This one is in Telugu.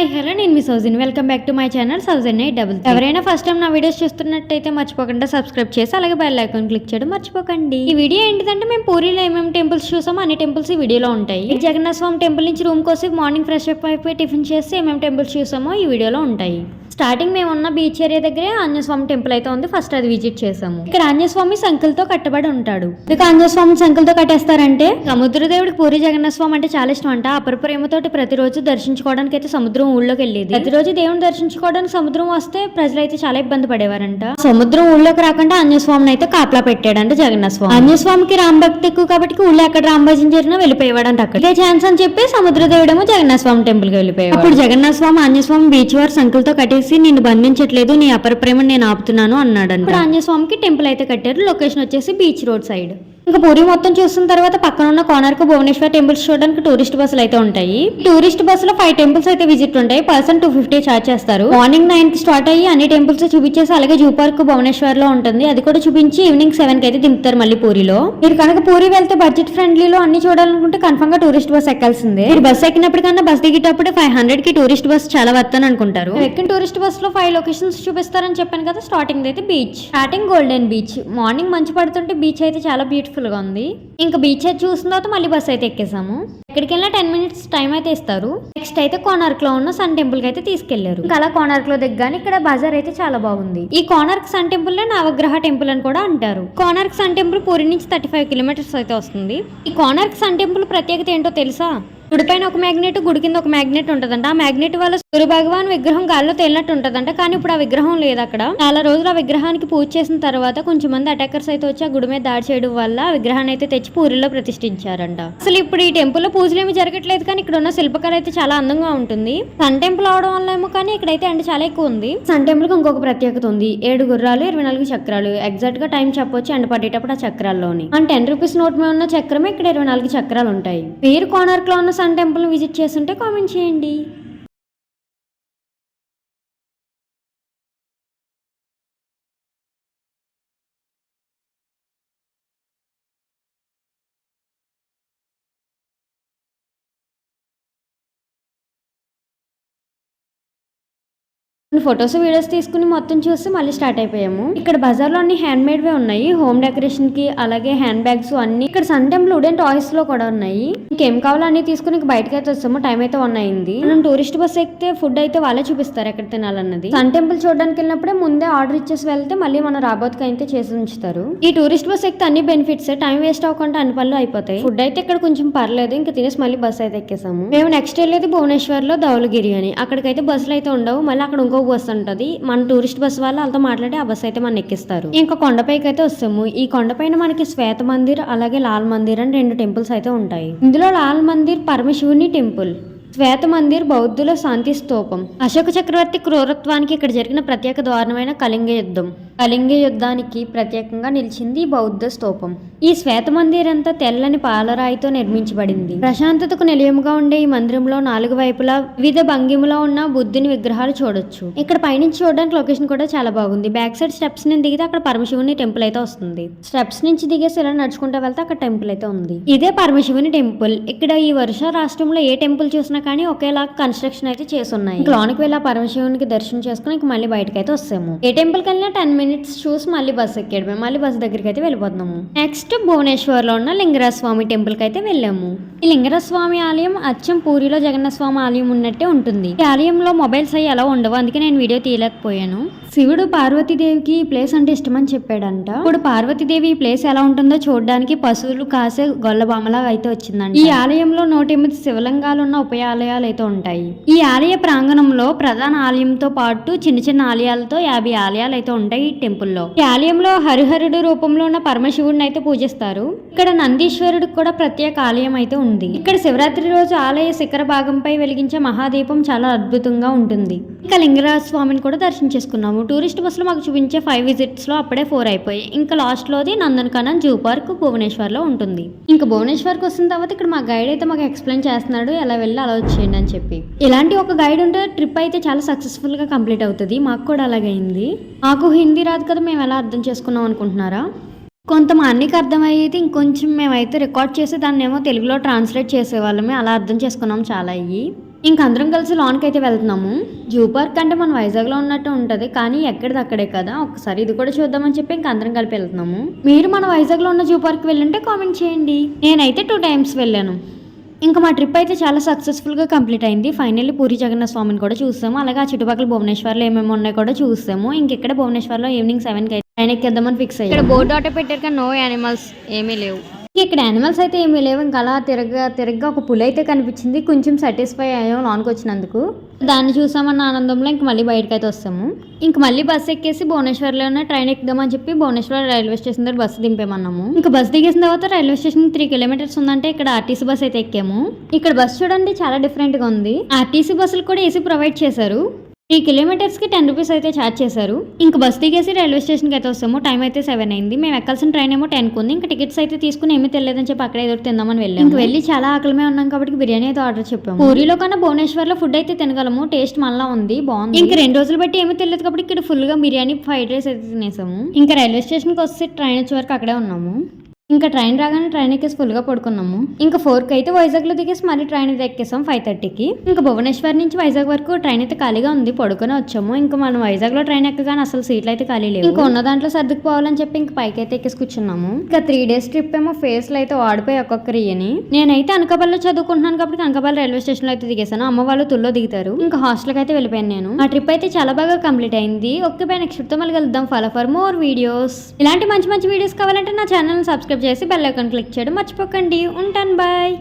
హాయ్ హలో నేను మీ Soujan welcome back to my channel Soujan double. ఎవరైనా ఫస్ట్ టైం నా వీడియోస్ చూస్తున్నట్టయితే మర్చిపోకుండా సబ్స్క్రైబ్ చేసి అలాగే బెల్ ఐకాన్ క్లిక్ చేయడం మర్చిపోకండి. ఈ వీడియో ఏంటిదంటే మేము పూరిలో ఏమేమి టెంపుల్స్ చూసామో అన్ని టెంపుల్స్ ఈ వీడియోలో ఉంటాయి. జగన్నాథ స్వామి టెంపుల్ నుంచి రూమ్ కోసం మార్నింగ్ ఫ్రెష్ అప్ అయిపోయి టిఫిన్ చేసి ఏమేమి టెంపుల్స్ చూసామో ఈ వీడియోలో ఉంటాయి. స్టార్టింగ్ మేము ఉన్న బీచ్ ఏరియా దగ్గరే ఆంజనేయస్వామి టెంపుల్ అయితే ఉంది. ఫస్ట్ అది విజిట్ చేసాము. ఇక్కడ ఆంజనేయస్వామి సంకులతో కట్టబడి ఉంటాడు. ఇక ఆంజనేయస్వామి సంకులతో కట్టేస్తారంటే సముద్రదేవుడికి పూరి జగన్నాథ స్వామి అంటే చాలా ఇష్టం అంట. అపరప్రేమతోటి ప్రతిరోజు దర్శించుకోవడానికి అయితే సముద్రం ఊళ్ళోకి వెళ్ళేది. ప్రతిరోజు దేవుని దర్శించుకోవడానికి సముద్రం వస్తే ప్రజలైతే చాలా ఇబ్బంది పడేవారంట. సముద్రం ఊళ్ళోకి రాకుండా ఆంజనేయస్వామిని అయితే కాపలా పెట్టాడంట జగన్నాథ స్వామి. ఆంజనేయస్వామికి రామభక్తి ఎక్కువ కాబట్టి ఊళ్ళో ఎక్కడ రామభజన జరిగినా వెళ్ళిపోయేవాడంట. అక్కడ ఇదే ఛాన్స్ అని చెప్పి సముద్రదేవుడేమో జగన్నాథ స్వామి టెంపుల్ కి వెళ్ళిపోయాడు. అప్పుడు జగన్నాథ స్వామి ఆంజనేయస్వామి బీచ్ వారు సంకులతో కట్టేసి నిన్ను బంధించట్లేదు, నీ అపర ప్రేమను నేను ఆపుతున్నాను అన్నాడు. ఇప్పుడు ఆంజనేయ స్వామికి టెంపుల్ అయితే కట్టారు. లొకేషన్ వచ్చేసి బీచ్ రోడ్ సైడ్. ఇంకా పూరి మొత్తం చూసిన తర్వాత పక్కన ఉన్న కోనార్క్ భువనేశ్వర్ టెంపుల్స్ చూడడానికి టూరిస్ట్ బస్సులు అయితే ఉంటాయి. టూరిస్ట్ బస్సులో 5 టెంపుల్స్ అయితే విజిట్ ఉంటాయి. పర్సన్ 250 చార్జ్ చేస్తారు. మార్నింగ్ 9 కి స్టార్ట్ అయ్యి అన్ని టెంపుల్స్ చూపించేసి అలాగే జూ పార్క్ భువనేశ్వర్ లో ఉంటుంది. అది కూడా చూపించి ఈవినింగ్ 7 కి అయితే దింపుతారు మళ్ళీ పూరిలో. మీరు కనుక పూరి వెళ్తే బడ్జెట్ ఫ్రెండ్లీలో అన్ని చూడాలనుకుంటే కన్ఫర్మ్ గా టూరిస్ట్ బస్ ఎక్కాల్సిందే. మీరు బస్ ఎక్కినప్పటికన్నా బస్ దిగేటప్పుడు 500 కి టూరిస్ట్ బస్ చాలా వర్త్ అని అనుకుంటారు. ఎక్కిన టూరిస్ట్ బస్ లో 5 లొకేషన్స్ చూపిస్తారని చెప్పాను కదా. స్టార్టింగ్ అయితే beach. Starting golden beach. Morning మంచు పడుతుంటే బీచ్ అయితే చాలా బ్యూటిఫుల్ గా ఉంది. ఇంకా బీచ్ అయితే చూసిన తర్వాత మళ్ళీ బస్ అయితే ఎక్కేసాము. ఎక్కడికి వెళ్ళినా 10 మినిట్స్ టైం అయితే ఇస్తారు. నెక్స్ట్ అయితే కోనార్క్ లో ఉన్న సన్ టెంపుల్ కి అయితే తీసుకెళ్లారు. ఇంకా అలా కోనార్క్ లో దిగ్గానే ఇక్కడ బజార్ అయితే చాలా బాగుంది. ఈ కోనార్క్ సన్ టెంపుల్ లో నవగ్రహ టెంపుల్ అని కూడా అంటారు. కోనార్క్ సన్ టెంపుల్ పూరి నుంచి 35 కిలోమీటర్స్ అయితే వస్తుంది. ఈ కోనార్క్ సన్ టెంపుల్ ప్రత్యేకత ఏంటో తెలుసా? గుడి పైన ఒక మ్యాగ్నెట్, గుడి కింద ఒక మ్యాగ్నెట్ ఉంటదంట. ఆ మ్యాగ్నెట్ వల్ల సూర్య భగవాన్ విగ్రహం గాల్లో తేలినట్టు ఉంటదంట. కానీ ఇప్పుడు ఆ విగ్రహం లేదు అక్కడ. చాలా రోజులు ఆ విగ్రహానికి పూజ చేసిన తర్వాత కొంచెం మంది అటాకర్స్ అయితే వచ్చి ఆ గుడి మీద దాడి చేయడం వల్ల ఆ విగ్రహాన్ని అయితే తెచ్చి పూరిలో ప్రతిష్ఠించారంట. అసలు ఇప్పుడు ఈ టెంపుల్ లో పూజలు ఏమి జరగట్లేదు, కానీ ఇక్కడ ఉన్న శిల్పకళ అయితే చాలా అందంగా ఉంటుంది. సన్ టెంపుల్ అవడం వల్ల ఏమో కానీ ఇక్కడైతే ఎండ చాలా ఎక్కువ ఉంది. సన్ టెంపుల్ కి ఇంకొక ప్రత్యేకత ఉంది. 7 గుర్రాలు 24 చక్రాలు. ఎగ్జాక్ట్ గా టైం చెప్పొచ్చు ఎండ పడేటప్పుడు ఆ చక్రాల్లోని. అంటే 10 రూపీస్ నోట్ మీద ఉన్న చక్రమే ఇక్కడ 24 చక్రాలు ఉంటాయి. మీరు కోనార్క్ లో ఉన్న సన్ టెంపుల్ విజిట్ చేస్తుంటే కామెంట్ చేయండి. ఫొటోస్ వీడియోస్ తీసుకుని మొత్తం చూసి మళ్ళీ స్టార్ట్ అయిపోయాము. ఇక్కడ బజార్ లో అన్ని హ్యాండ్ మేడ్ వే ఉన్నాయి. హోమ్ డెకరేషన్ కి అలాగే హ్యాండ్ బ్యాగ్స్ అన్ని. ఇక్కడ సన్ టెంపుల్ వుడెన్ టాయ్స్ లో కూడా ఉన్నాయి. ఇంకేం కావాలో అన్ని తీసుకుని బయటకి అయితే వస్తాము. టైం అయితే 1 అయింది. మనం టూరిస్ట్ బస్ ఎక్కితే ఫుడ్ అయితే వాళ్ళే చూపిస్తారు ఎక్కడ తినాలన్నది. సన్ టెంపుల్ చూడడానికి వెళ్ళినప్పుడే ముందే ఆర్డర్ ఇచ్చేసి వెళ్తే మళ్ళీ మన రాబోతుకి అయితే చేసి ఉంచుతారు. ఈ టూరిస్ట్ బస్ ఎక్కితే అన్ని బెనిఫిట్స్. టైం వేస్ట్ అవ్వకుండా అన్ని పనులు అయిపోతాయి. ఫుడ్ అయితే ఇక్కడ కొంచెం పర్లేదు. ఇంకా తినేసి మళ్ళీ బస్ అయితే ఎక్కేసాము. మేము నెక్స్ట్ వెళ్ళేది భువనేశ్వర్ లో ధౌలగిరి అని. అక్కడికైతే బస్సులు అయితే ఉండవు. మళ్ళీ అక్కడ ఇంకో బస్ ఉంటది. మన టూరిస్ట్ బస్ వాళ్ళతో మాట్లాడి ఆ బస్ అయితే మన ఎక్కిస్తారు. ఇంకా కొండపైకి అయితే వస్తాము. ఈ కొండపైన మనకి శ్వేత మందిర్ అలాగే లాల్ మందిర్ అని 2 టెంపుల్స్ అయితే ఉంటాయి. ఇందులో లాల్ మందిర్ పరమశివుని టెంపుల్, శ్వేత మందిర్ బౌద్ధుల శాంతి స్తూపం. అశోక చక్రవర్తి క్రూరత్వానికి ఇక్కడ జరిగిన ప్రత్యేక దారుణమైన కళింగ యుద్ధం. కళింగ యుద్ధానికి ప్రత్యేకంగా నిలిచింది బౌద్ధ స్తూపం. ఈ శ్వేత మందిర్ అంతా తెల్లని పాలరాయితో నిర్మించబడింది. ప్రశాంతతకు నిలయముగా ఉండే ఈ మందిరంలో 4 వైపులా వివిధ భంగిమలో ఉన్న బుద్ధుని విగ్రహాలు చూడొచ్చు. ఇక్కడ పైనుంచి చూడడానికి లొకేషన్ కూడా చాలా బాగుంది. బ్యాక్ సైడ్ స్టెప్స్ నుంచి దిగితే అక్కడ పరమశివుని టెంపుల్ అయితే వస్తుంది. స్టెప్స్ నుంచి దిగేసి ఇలా నడుచుకుంటూ వెళ్తే అక్కడ టెంపుల్ అయితే ఉంది. ఇదే పరమశివుని టెంపుల్. ఇక్కడ ఈ వర్ష రాష్ట్రంలో ఏ టెంపుల్ చూసినా కానీ ఒకేలా కన్స్ట్రక్షన్ అయితే చేసి ఉన్నాయి. లోనికి వెళ్ళి ఆ పరమశివునికి దర్శనం చేసుకుని ఇంక మళ్ళీ బయటకి అయితే వస్తాము. ఏ టెంపుల్ కి వెళ్ళినా 10 మినిట్స్ చూసి మళ్ళీ బస్ ఎక్కేయడమే. మళ్ళీ బస్ దగ్గరికి అయితే వెళ్ళిపోతున్నాము. నెక్స్ట్ భువనేశ్వర్ లో ఉన్న లింగరాజ స్వామి టెంపుల్ కి అయితే వెళ్ళాము. ఈ లింగరాజ స్వామి ఆలయం అచ్చం పూరిలో జగన్నాథ స్వామి ఆలయం ఉన్నట్టే ఉంటుంది. ఈ ఆలయంలో మొబైల్స్ అవి ఎలా ఉండవు, అందుకే నేను వీడియో తీయలేకపోయాను. శివుడు పార్వతీదేవికి ఈ ప్లేస్ అంటే ఇష్టమని చెప్పాడంట. ఇప్పుడు పార్వతీదేవి ఈ ప్లేస్ ఎలా ఉంటుందో చూడడానికి పశువులు కాసే గొల్లబామలా అయితే వచ్చిందంట. ఈ ఆలయంలో 108 శివలింగాలు ఉన్న ఉపయాలయాలు అయితే ఉంటాయి. ఈ ఆలయ ప్రాంగణంలో ప్రధాన ఆలయంతో పాటు చిన్న చిన్న ఆలయాలతో 50 ఆలయాలు అయితే ఉంటాయి ఈ టెంపుల్లో. ఈ ఆలయంలో హరిహరుడు రూపంలో ఉన్న పరమశివుడిని అయితే పూజిస్తారు. ఇక్కడ నందీశ్వరుడికి కూడా ప్రత్యేక ఆలయం అయితే ఉంది. ఇక్కడ శివరాత్రి రోజు ఆలయ శిఖర భాగంపై వెలిగించే మహాదీపం చాలా అద్భుతంగా ఉంటుంది. ఇంకా లింగరాజ స్వామిని కూడా దర్శించేసుకున్నాము. టూరిస్ట్ బస్సులో మాకు చూపించే 5 విజిట్స్ లో అప్పుడే 4 అయిపోయాయి. ఇంకా లాస్ట్ లోది నందనకానన్ జూ పార్క్ భువనేశ్వర్ లో ఉంటుంది. ఇంకా భువనేశ్వర్కి వచ్చిన తర్వాత ఇక్కడ మా గైడ్ అయితే మాకు ఎక్స్ప్లెయిన్ చేస్తున్నాడు ఎలా వెళ్ళి అలా వచ్చేయండి అని చెప్పి. ఇలాంటి ఒక గైడ్ ఉంటే ట్రిప్ అయితే చాలా సక్సెస్ఫుల్ గా కంప్లీట్ అవుతుంది. మాకు కూడా అలాగైంది. మాకు హిందీ రాదు కదా, మేము ఎలా అర్థం చేసుకున్నాం అనుకుంటున్నారా? కొంతమందికి అర్థమయ్యేది, ఇంకొంచెం మేమైతే రికార్డ్ చేసి దాన్ని ఏమో తెలుగులో ట్రాన్స్లేట్ చేసేవాళ్ళమే. అలా అర్థం చేసుకున్నాం చాలా అయ్యి. ఇంక అందరం కలిసి లాన్కి అయితే వెళ్తున్నాము. జూ పార్క్ అంటే మన వైజాగ్లో ఉన్నట్టు ఉంటుంది, కానీ ఎక్కడిది అక్కడే కదా. ఒకసారి ఇది కూడా చూద్దామని చెప్పి ఇంక అందరం కలిపి వెళ్తున్నాము. మీరు మన వైజాగ్లో ఉన్న జూ పార్క్ వెళ్ళుంటే కామెంట్ చేయండి. నేనైతే 2 times వెళ్ళాను. ఇంకా మా ట్రిప్ అయితే చాలా సక్సెస్ఫుల్గా కంప్లీట్ అయింది. ఫైనల్లీ పూరి జగన్నాథ స్వామిని కూడా చూసాము. అలాగే ఆ చుట్టుపక్కల భువనేశ్వర్లో ఏమేమి ఉన్నాయో కూడా చూసాము. ఇంకెక్కడ భువనేశ్వర్లో ఈవినింగ్ 7కి అయితే ట్రైన్ ఎక్కేద్దామని ఫిక్స్ అయ్యాము. ఇక్కడ బోర్డు ఆటో పెట్టారు కానీ నో యానిమల్స్ ఏమీ లేవు. ఇక్కడ యానిమల్స్ అయితే ఏమీ లేవు. ఇంకా అలా తిరగ్గా ఒక పులి అయితే కనిపించింది. కొంచెం సాటిస్ఫై అయ్యాము లోనికి వచ్చినందుకు. దాన్ని చూసామన్న ఆనందంలో ఇంక మళ్ళీ బయటకు అయితే వస్తాము. ఇంక మళ్ళీ బస్సు ఎక్కేసి భువనేశ్వర్లోనే ట్రైన్ ఎక్కుదామని చెప్పి భువనేశ్వర్ రైల్వే స్టేషన్ దగ్గర బస్సు దింపేమన్నాము. ఇంకా బస్సు దిగేసిన తర్వాత రైల్వే స్టేషన్ 3 kilometers ఉందంటే ఇక్కడ ఆర్టీసీ బస్ అయితే ఎక్కాము. ఇక్కడ బస్సు చూడండి చాలా డిఫరెంట్ గా ఉంది. ఆర్టీసీ బస్సులు కూడా ఏసీ ప్రొవైడ్ చేశారు. 3 kilometers కి 10 rupees అయితే ఛార్జ్ చేశారు. ఇంక బస్ దిగేసి రైల్వే స్టేషన్కి అయితే వస్తాము. టైం అయితే 7 అయింది. మేము ఎక్కాల్సిన ట్రైన్ ఏమో 10కి ఉంది. ఇంకా టికెట్స్ అయితే తీసుకుని ఏమీ తెలియదని చెప్పి అక్కడ ఏదో తిందామని వెళ్ళాము. ఇంక వెళ్ళి చాలా ఆకలిమే ఉన్నాం కాబట్టి బిర్యానీ అయితే ఆర్డర్ చెప్పాము. పూరిలో కన్నా భువనేశ్వర్లో ఫుడ్ అయితే తినగలము. టేస్ట్ మళ్ళా ఉంది, బాగుంది. ఇంకా 2 రోజులు బట్టి ఏమీ తెలియదు కాబట్టి ఇక్కడ ఫుల్ గా బిర్యానీ, ఫ్రైడ్ రైస్ అయితే తినేసాము. ఇంకా రైల్వే స్టేషన్కి వస్తే ట్రైన్ వచ్చే వరకు అక్కడే ఉన్నాము. ఇంకా ట్రైన్ రాగానే ట్రైన్ ఎక్కేసి ఫుల్గా పడుకున్నాము. ఇంకా 4కి అయితే వైజాగ్లో దిగేసి మళ్ళీ ట్రైన్ అయితే ఎక్కేసాం 5:30కి. ఇంకా భువనేశ్వర్ నుంచి వైజాగ్ వరకు ట్రైన్ అయితే ఖాళీగా ఉంది, పడుకొని వచ్చాము. ఇంకా మనం వైజాగ్లో ట్రైన్ ఎక్కగానే అసలు సీట్లు అయితే ఖాళీ లేవు. ఇంకా ఉన్న దాంట్లో సర్దుకుపోవాలని చెప్పి ఇంకా పైకి అయితే ఎక్కేసి కూర్చున్నాము. ఇంకా 3 days ట్రిప్ ఏమో ఫేస్లో అయితే వాడిపోయి ఒక్కొక్కరియని. నేనైతే అనకాపల్లిలో చదువుకుంటున్నాను కాబట్టి అనకాపల్లి రైల్వే స్టేషన్లో అయితే దిగేసాను. అమ్మ వాళ్ళు తుల్లో దిగుతారు. ఇంకా హాస్టల్కి అయితే వెళ్ళిపోయాను నేను. ఆ ట్రిప్ అయితే చాలా బాగా కంప్లీట్ అయింది. ఓకే బై, నెక్స్ట్ ట్రిప్తో మళ్ళీ కలుద్దాం. Follow for more videos. ఇలాంటి మంచి మంచి వీడియోస్ కావాలంటే నా ఛానల్ని సబ్స్క్రైబ్ చేసి బెల్ ఐకాన్ క్లిక్ చేయడం మర్చిపోకండి. ఉంటాను, బాయ్.